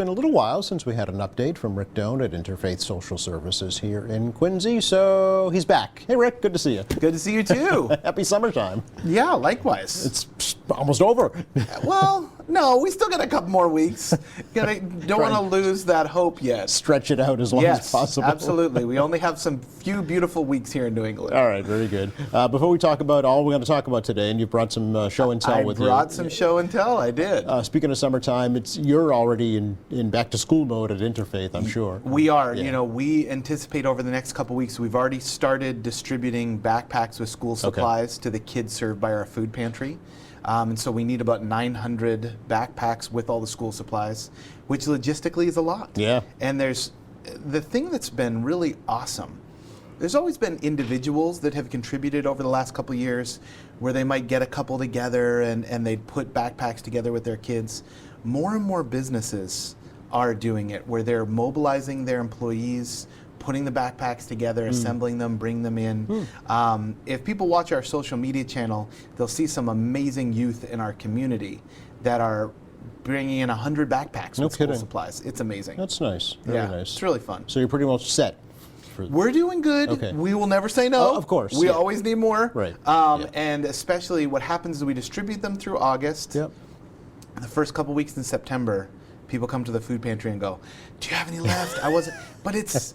Been a little while since we had an update from Rick Doan at Interfaith Social Services here in Quincy, so he's back. Hey Rick, good to see you. Good to see you too. Happy summertime. Yeah, likewise. It's almost over. Well, no, we still got a couple more weeks. Don't want to lose that hope yet. Stretch it out as long as possible. Absolutely. We only have some few beautiful weeks here in New England. All right, very good. Before we talk about all we're going to talk about today, and you brought some show and tell with you. I brought some show and tell, I did. Speaking of summertime, you're already in back to school mode at Interfaith, I'm sure. We are. Yeah. You know, we anticipate over the next couple weeks, we've already started distributing backpacks with school supplies to the kids served by our food pantry. And so we need about 900 backpacks with all the school supplies, which logistically is a lot. Yeah. And there's the thing that's been really awesome. There's always been individuals that have contributed over the last couple of years where they might get a couple together and they'd put backpacks together with their kids. More and more businesses are doing it where they're mobilizing their employees, putting the backpacks together, assembling them, bringing them in. If people watch our social media channel, they'll see some amazing youth in our community that are bringing in 100 backpacks with school supplies. It's amazing. That's nice. Very nice. It's really fun. So you're pretty much set. We're doing good. Okay. We will never say no. Oh, of course. We always need more. Right. And especially what happens is we distribute them through August. Yep. The first couple weeks in September, people come to the food pantry and go, "Do you have any left?" I wasn't, but it's,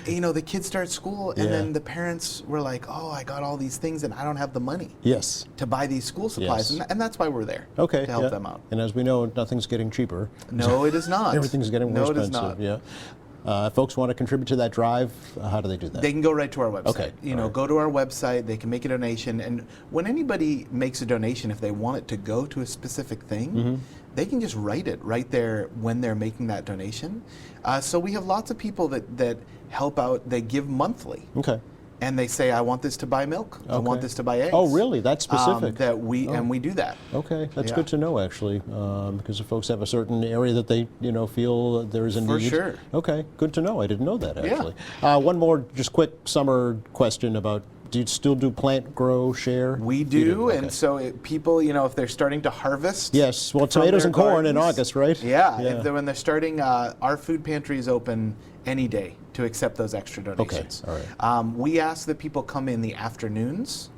the kids start school and then the parents were like, "Oh, I got all these things and I don't have the money to buy these school supplies." Yes. And that's why we're there, to help them out. And as we know, nothing's getting cheaper. No, it is not. Everything's getting more expensive. No, it is not. Yeah. If folks want to contribute to that drive, how do they do that? They can go right to our website. Okay. Go to our website, they can make a donation, and when anybody makes a donation, if they want it to go to a specific thing, they can just write it right there when they're making that donation. So we have lots of people that help out, they give monthly. Okay. And they say, I want this to buy milk. I want this to buy eggs. Oh, really? That's specific. And we do that. Okay, that's good to know, actually, because if folks have a certain area that they, feel there is a need. For sure. Okay, good to know. I didn't know that, actually. One more, just quick summer question about. Do you still do plant, grow, share? We do, okay. And so people, if they're starting to harvest. Yes, well, tomatoes and corn in August, right? Yeah. When they're starting, our food pantry is open any day to accept those extra donations. Okay, all right. We ask that people come in the afternoons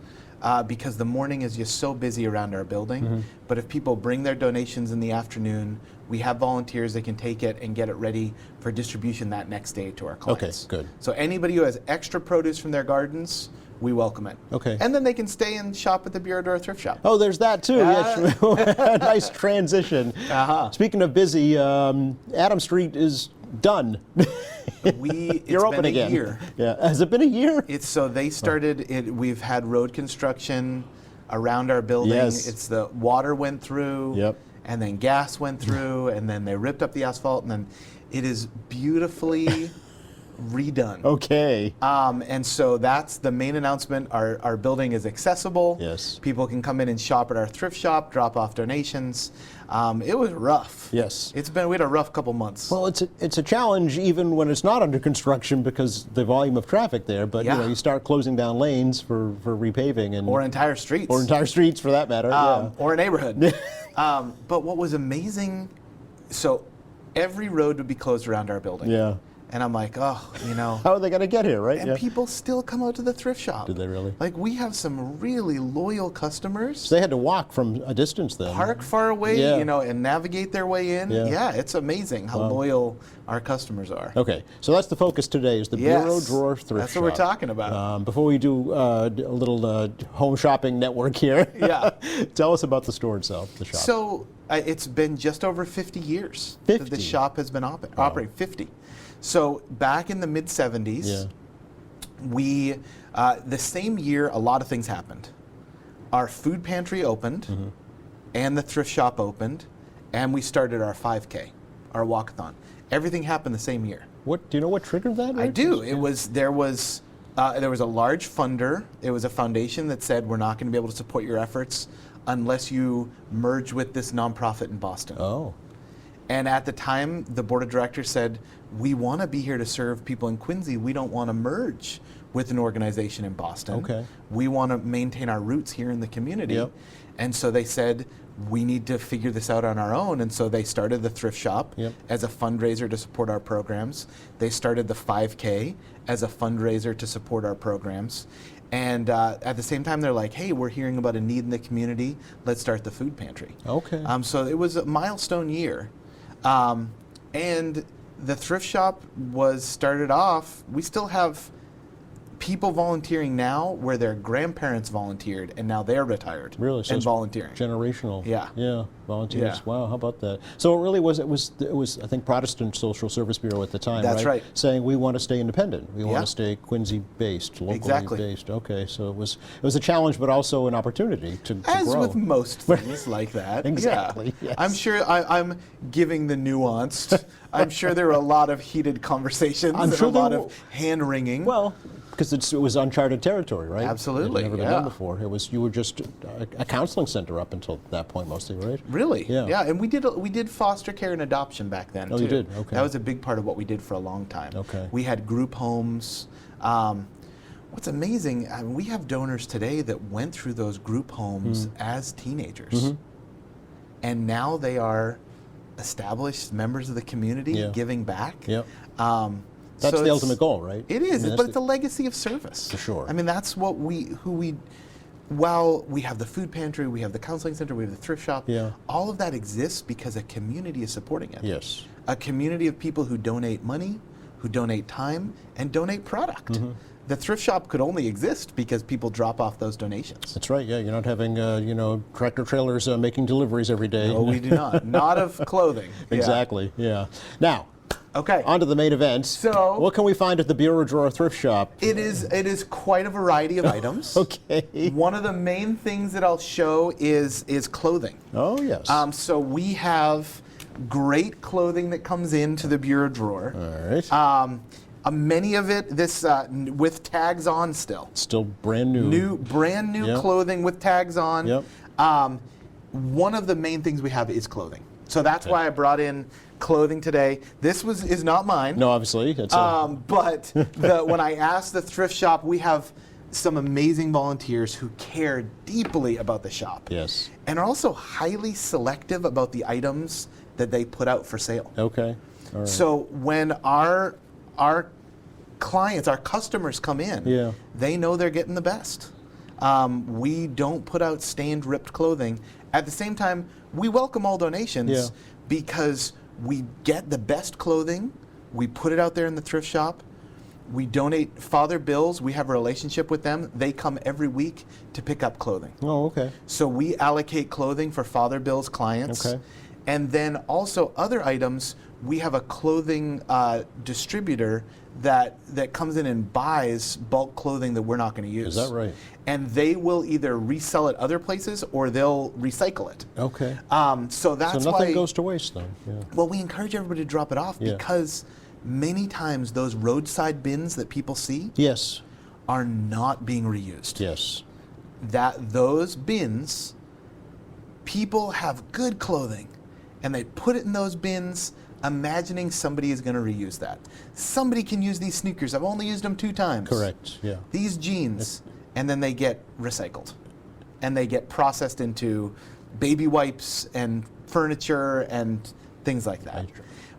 because the morning is just so busy around our building. But if people bring their donations in the afternoon, we have volunteers that can take it and get it ready for distribution that next day to our clients. Okay, good. So anybody who has extra produce from their gardens, we welcome it. Okay. And then they can stay and shop at the Bureau d'Or thrift shop. Oh, there's that too. Nice transition. Speaking of busy, Adam Street is done. You're open again. A year. Yeah. Has it been a year? They started it. We've had road construction around our building. Yes. It's the water went through. Yep. And then gas went through, and then they ripped up the asphalt, and then it is beautifully redone. Okay. And so that's the main announcement. Our building is accessible. Yes. People can come in and shop at our thrift shop, drop off donations. It was rough. Yes. We had a rough couple months. Well, it's a challenge even when it's not under construction because the volume of traffic there. But you start closing down lanes for repaving or entire streets. Or entire streets for that matter. Or a neighborhood. But what was amazing, so every road would be closed around our building. Yeah. And I'm like, How are they going to get here, right? And people still come out to the thrift shop. Did they really? Like, we have some really loyal customers. So they had to walk from a distance then. Park far away, and navigate their way in. Yeah, it's amazing how loyal our customers are. Okay, so that's the focus today is the Bureau d'Or thrift shop. That's what we're talking about. Before we do a little home shopping network here, tell us about the store itself, the shop. So it's been just over 50 years that the shop has been operating. 50. So back in the mid-'70s, we, the same year, a lot of things happened. Our food pantry opened, and the thrift shop opened, and we started our 5K, our walkathon. Everything happened the same year. Do you know what triggered that? I do. There was a large funder. It was a foundation that said we're not going to be able to support your efforts unless you merge with this nonprofit in Boston. Oh. And at the time, the board of directors said, we want to be here to serve people in Quincy. We don't want to merge with an organization in Boston. Okay. We want to maintain our roots here in the community. Yep. And so they said, we need to figure this out on our own. And so they started the thrift shop Yep. as a fundraiser to support our programs. They started the 5K as a fundraiser to support our programs. And at the same time, they're like, hey, we're hearing about a need in the community. Let's start the food pantry. Okay. So it was a milestone year. And the thrift shop was started off, we still have people volunteering now where their grandparents volunteered and now they're retired Really? So and it's volunteering. Generational. Yeah. Yeah. Volunteers. Yeah. Wow. How about that? So it really was. It was. I think Protestant Social Service Bureau at the time. That's right. Saying we want to stay independent. We Yeah. want to stay Quincy based, locally Exactly. based. Okay. So it was a challenge, but also an opportunity to As grow. with most things like that. Exactly, Yeah. yes. I'm sure I'm giving the nuanced. I'm sure there were a lot of heated conversations I'm and sure a there lot were. of hand wringing. Well, because it was uncharted territory, right? Absolutely, It had never been yeah. done before. You were just a counseling center up until that point, mostly, right? Really? Yeah. And we did foster care and adoption back then Oh, too. you did? Okay. That was a big part of what we did for a long time. Okay. We had group homes. What's amazing, I mean, we have donors today that went through those group homes as teenagers. Mm-hmm. And now they are established members of the community Yeah. giving back. Yep. So That's the it's- ultimate goal, right? It is, I mean, but it's a legacy of service. For sure. I mean, that's what while we have the food pantry, we have the counseling center, we have the thrift shop, Yeah. all of that exists because a community is supporting it. Yes. A community of people who donate money, who donate time, and donate product. Mm-hmm. The thrift shop could only exist because people drop off those donations. That's right. Yeah, you're not having tractor trailers making deliveries every day. No, we do not. Not of clothing. Yeah. Exactly. Yeah. Now, Okay. on to the main event. So- what can we find at the Bureau Drawer thrift shop? It is quite a variety of items. Okay. One of the main things that I'll show is clothing. Oh yes. So we have great clothing that comes into the bureau drawer. All right. Many of it with tags on still. Still brand new. Brand new Yep. clothing with tags on. Yep. One of the main things we have is clothing. So that's why I brought in clothing today. This is not mine. No, obviously. It's But when I asked the thrift shop, we have some amazing volunteers who care deeply about the shop. yes. And are also highly selective about the items that they put out for sale. Okay. All right. So when our clients, our customers come in, Yeah. they know they're getting the best. We don't put out stained, ripped clothing. At the same time, we welcome all donations Yeah. because we get the best clothing. We put it out there in the thrift shop. We donate Father Bills. We have a relationship with them. They come every week to pick up clothing. Oh, okay. So we allocate clothing for Father Bill's clients. Okay. And then also other items, we have a clothing distributor that comes in and buys bulk clothing that we're not going to use. Is that right? And they will either resell it other places or they'll recycle it. Okay. So that's So nothing why. goes to waste then. Yeah. Well, we encourage everybody to drop it off Yeah. because many times those roadside bins that people see Yes. are not being reused. Yes. Those bins, people have good clothing and they put it in those bins imagining somebody is going to reuse that. Somebody can use these sneakers. I've only used them 2 times. Correct. Yeah. These jeans, and then they get recycled and they get processed into baby wipes and furniture and things like that, Right.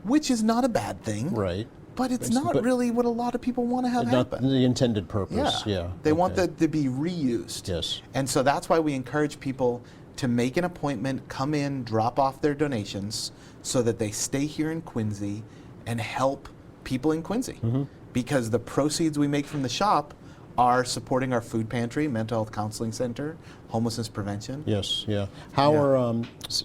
which is not a bad thing. Right. But it's But- not really what a lot of people want to have Not happen. the intended purpose. Yeah. They want Okay. that to be reused. Yes. And so that's why we encourage people to make an appointment, come in, drop off their donations so that they stay here in Quincy and help people in Quincy. Mm-hmm. Because the proceeds we make from the shop are supporting our food pantry, mental health counseling center, homelessness prevention. Yes. Yeah. How Yeah. are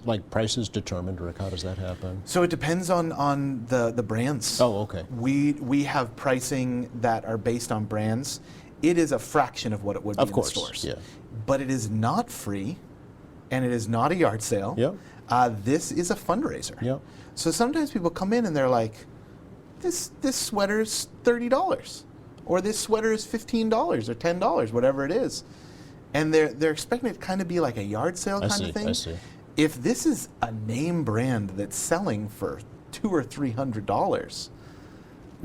like prices determined, Rick? How does that happen? So it depends on the brands. Oh, okay. We have pricing that are based on brands. It is a fraction of what it would be Of in course, the stores. yeah. But it is not free, and it is not a yard sale. Yep. This is a fundraiser. Yep. So sometimes people come in and they're like, this sweater's $30, or this sweater is $15 or $10, whatever it is, and they're expecting it to kind of be like a yard sale kind of thing. I see. If this is a name brand that's selling for $200 or $300,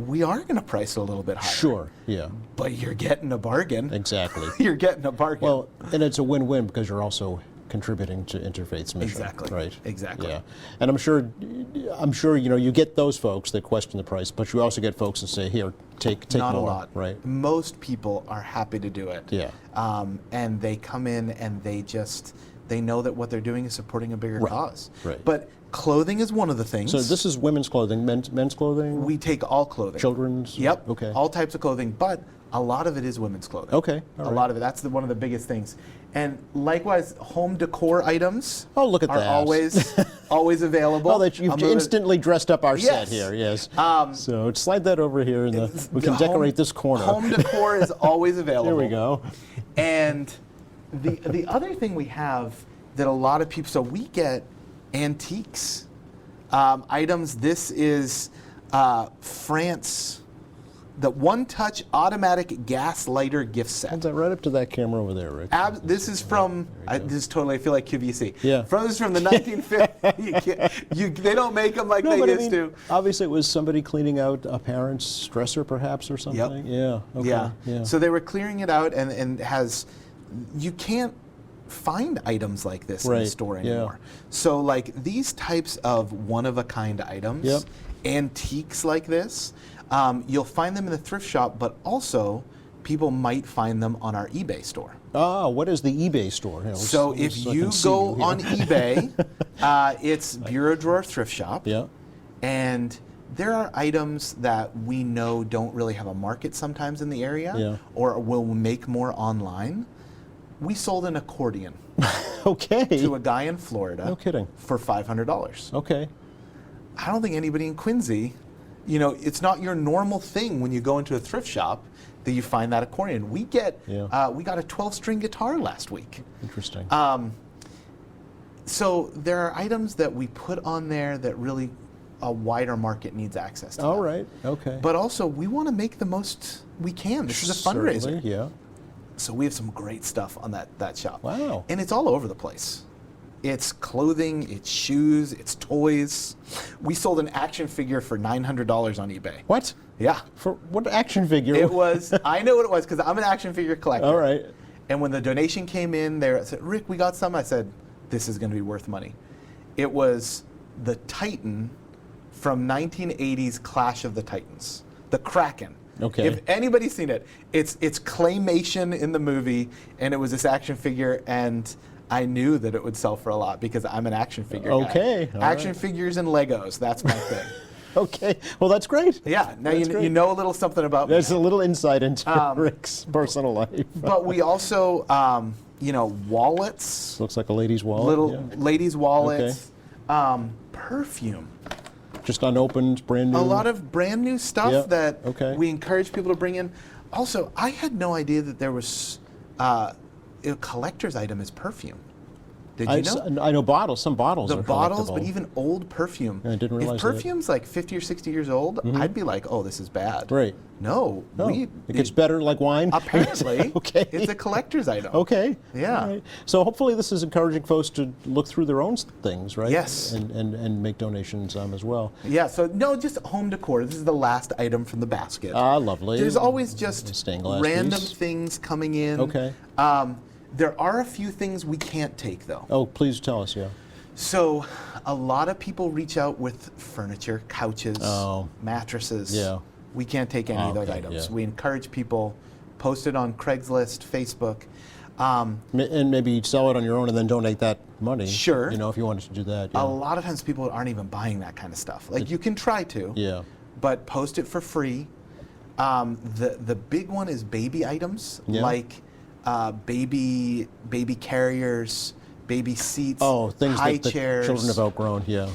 we are going to price it a little bit higher. Sure. Yeah. But you're getting a bargain. Exactly. You're getting a bargain. Well, and it's a win-win because you're also contributing to Interfaith's mission. Exactly. Right. Exactly. Yeah. And I'm sure you get those folks that question the price, but you also get folks that say, here, take Not more. a lot. Right. Most people are happy to do it. Yeah. And they come in and they know that what they're doing is supporting a bigger cause. Right. But clothing is one of the things. So this is women's clothing, men's clothing? We take all clothing. Children's? Yep. Okay. All types of clothing, but a lot of it is women's clothing. Okay. All A right. lot of it. That's one of the biggest things. And likewise, home decor items Oh, look at are that. always available. Oh, that you've I'm moving- instantly dressed up our set Yes. here, yes. So slide that over here, and we the can home- decorate this corner. Home decor is always available. There we go. And the other thing we have that a lot of people, so we get antiques items. This is France, the One Touch automatic gas lighter gift set. Hold that right up to that camera over there, Rick. This is from, this is totally, I feel like QVC. Yeah. This is from the 1950s. They don't make them like No, they but I used mean, to. obviously it was somebody cleaning out a parent's dresser, perhaps, or something. Yeah. Okay. Yeah. So they were clearing it out, and you can't find items like this in the Right, store yeah. anymore. So like these types of one-of-a-kind items, Yep. antiques like this, you'll find them in the thrift shop, but also people might find them on our eBay store. Ah, what is the eBay store? You know, So if I you can see go here. on eBay, it's Bureau Drawer Thrift Shop. Yeah. And there are items that we know don't really have a market sometimes in the area, Yeah. or will make more online. We sold an accordion Okay. to a guy in Florida. No kidding. For $500. Okay. I don't think anybody in Quincy, it's not your normal thing when you go into a thrift shop that you find that accordion. We got a 12-string guitar last week. Interesting. So there are items that we put on there that really a wider market needs access to. All them. right. Okay. But also, we want to make the most we can. This is a fundraiser. Certainly, yeah. So we have some great stuff on that shop. Wow. And it's all over the place. It's clothing, it's shoes, it's toys. We sold an action figure for $900 on eBay. What? Yeah. For what action figure? It was, I know what it was because I'm an action figure collector. All right. And when the donation came in, they said, Rick, we got some. I said, this is going to be worth money. It was the Titan from 1980s Clash of the Titans, the Kraken. Okay. If anybody's seen it, it's claymation in the movie, and it was this action figure, and I knew that it would sell for a lot because I'm an action figure guy. Okay, all Action right. figures and Legos, that's my thing. Okay. Well, that's great. Yeah, now That's you great. know a little something about me. There's a little insight into Um, Rick's personal life. But we also, wallets, Looks like a lady's wallet. little yeah. ladies' wallets, perfume. Just unopened, brand new. A lot of brand new stuff Yep, that okay. we encourage people to bring in. Also, I had no idea that there was a collector's item is perfume. Did you know? I know bottles. Some bottles The are bottles, but collectible. even old perfume. I didn't realize if that. perfume's like 50 or 60 years old, I'd be like, oh, this is bad. Right. No, No, it gets better like wine. Apparently, Okay. it's a collector's item. Okay. Yeah. All right. So hopefully this is encouraging folks to look through their own things, right? Yes. And make donations as well. Yeah, so no, just home decor. This is the last item from the basket. Ah, lovely. There's always just Stained glass random piece. things coming in. Okay. There are a few things we can't take, though. Oh, please tell us, yeah. So a lot of people reach out with furniture, couches, Oh. mattresses. Yeah. We can't take any of those Okay, items. yeah. We encourage people, post it on Craigslist, Facebook. And maybe sell it on your own and then donate that money. Sure. If you wanted to do that. A Yeah. lot of times people aren't even buying that kind of stuff. Like you can try to. Yeah. But post it for free. The big one is baby items, Yeah. like baby carriers, baby seats, Oh, things high that the chairs. children have outgrown, yeah.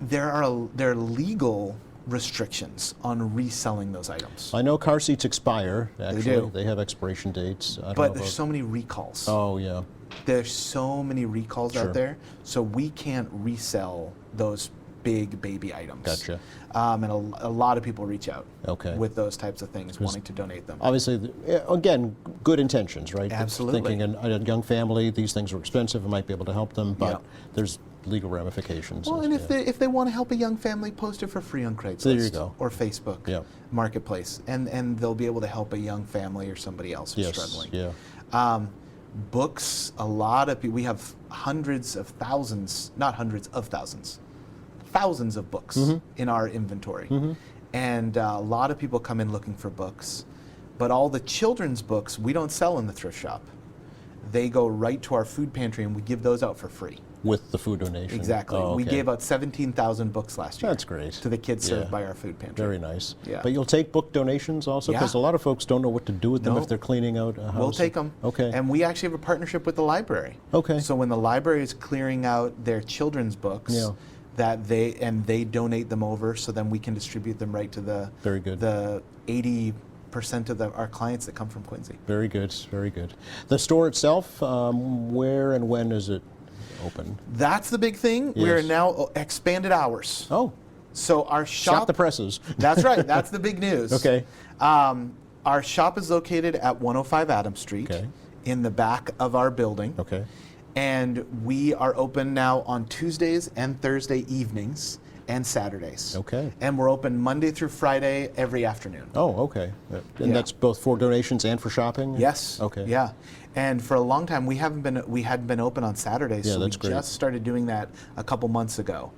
There are legal restrictions on reselling those items. I know car seats expire, actually. do. They have expiration dates. I don't But know there's about- so many recalls. Oh, yeah. There's so many recalls Sure. out there, so we can't resell those big baby items. Gotcha. And a lot of people reach out Okay. with those types of things, wanting to donate them. Obviously, again, good intentions, right? Absolutely. Thinking a young family, these things are expensive, I might be able to help them, but Yeah. there's legal ramifications. Well, and if they want to help a young family, post it for free on Craigslist There you go. or Facebook Yeah. Marketplace, and they'll be able to help a young family or somebody else who's Yes, struggling. yeah. Books, a lot of people, we have hundreds of thousands, not hundreds of thousands, thousands of books in our inventory. And a lot of people come in looking for books. But all the children's books we don't sell in the thrift shop. They go right to our food pantry and we give those out for free. With the food donation. Exactly. Oh, We okay. gave out 17,000 books last year. That's great. To the kids Yeah. served by our food pantry. Very nice. Yeah. But you'll take book donations also? Yeah. Because a lot of folks don't know what to do with them No. if they're cleaning out a house. We'll take them. Okay. And we actually have a partnership with the library. Okay. So when the library is clearing out their children's books, Yeah. that they donate them over, so then we can distribute them right to the Very good. the 80% of our clients that come from Quincy. Very good, very good. The store itself, where and when is it open? That's the big thing. We are Yes. now expanded hours. Oh, So our shop shop. the presses. That's right. That's the big news. Okay. Our shop is located at 105 Adams Street, Okay. in the back of our building. Okay. And we are open now on Tuesdays and Thursday evenings and Saturdays. Okay. And we're open Monday through Friday every afternoon. Oh, okay. And Yeah. that's both for donations and for shopping? Yes. Okay. Yeah. And for a long time we hadn't been open on Saturdays. Yeah, so that's we great. just started doing that a couple months ago.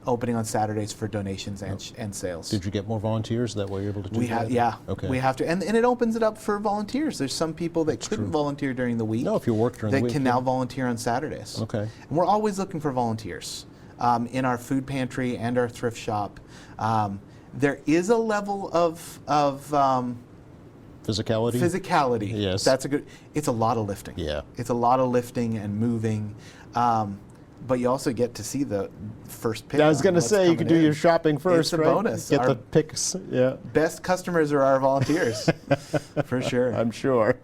Opening on Saturdays for donations and sales. Did you get more volunteers that way you're able to do We that? have, yeah. Okay. We have to, and it opens it up for volunteers. There's some people that couldn't volunteer during the week. No, if you work during the that week, can yeah. now volunteer on Saturdays. Okay. And we're always looking for volunteers in our food pantry and our thrift shop. There is a level of Physicality? physicality. Yes. That's a good. It's a lot of lifting. Yeah. It's a lot of lifting and moving. But you also get to see the first pick. I was on going to what's say, you coming could do in. your shopping first, It's a right? bonus. Get Our the picks, yeah. best customers are our volunteers, for sure. I'm sure.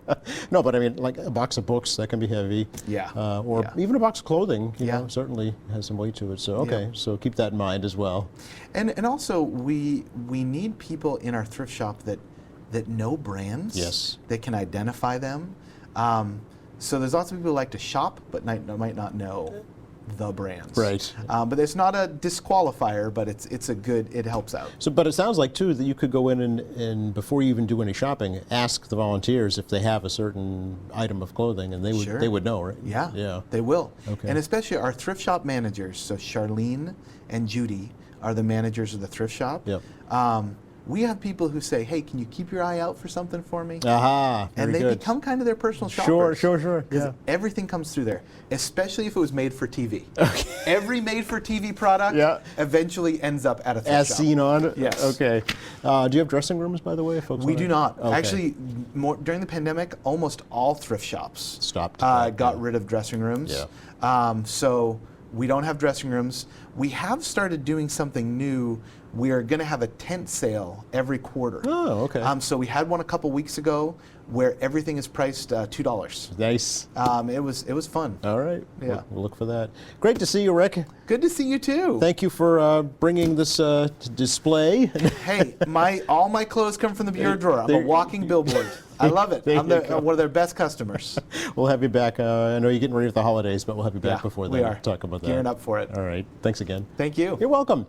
No, but I mean, like a box of books, that can be heavy. Yeah. Or Yeah. even a box of clothing, you Yeah. know, certainly has some weight to it. So, okay, Yeah. so keep that in mind as well. And also we need people in our thrift shop that know brands. Yes. That can identify them. So there's lots of people who like to shop but might not know the brands. Right. But it's not a disqualifier, but it's a good. It helps out. So, but it sounds like too that you could go in and before you even do any shopping, ask the volunteers if they have a certain item of clothing, and Sure. they would know, right? Yeah. Yeah. They will. Okay. And especially our thrift shop managers. So Charlene and Judy are the managers of the thrift shop. Yep. We have people who say, "Hey, can you keep your eye out for something for me?" Aha. And Very they good. become kind of their personal shoppers. Sure. Because Yeah. everything comes through there, especially if it was made for TV. Every made for TV product Yeah. eventually ends up at a thrift As shop. seen on. Yes. Okay. Do you have dressing rooms, by the way, folks? We wanna- do not. Okay. Actually, during the pandemic, almost all thrift shops Stopped. got Yeah. rid of dressing rooms. Yeah. So we don't have dressing rooms. We have started doing something new. We are going to have a tent sale every quarter. Oh, okay. So we had one a couple weeks ago where everything is priced $2. Nice. It was fun. All right. Yeah. We'll look for that. Great to see you, Rick. Good to see you too. Thank you for bringing this display. Hey, all my clothes come from the bureau drawer. I'm a There- walking billboard. I love it. There I'm you go. one of their best customers. We'll have you back. I know you're getting ready for the holidays, but we'll have you back Yeah, before we then are. to talk about that. Gearing up for it. All right. Thanks again. Thank you. You're welcome.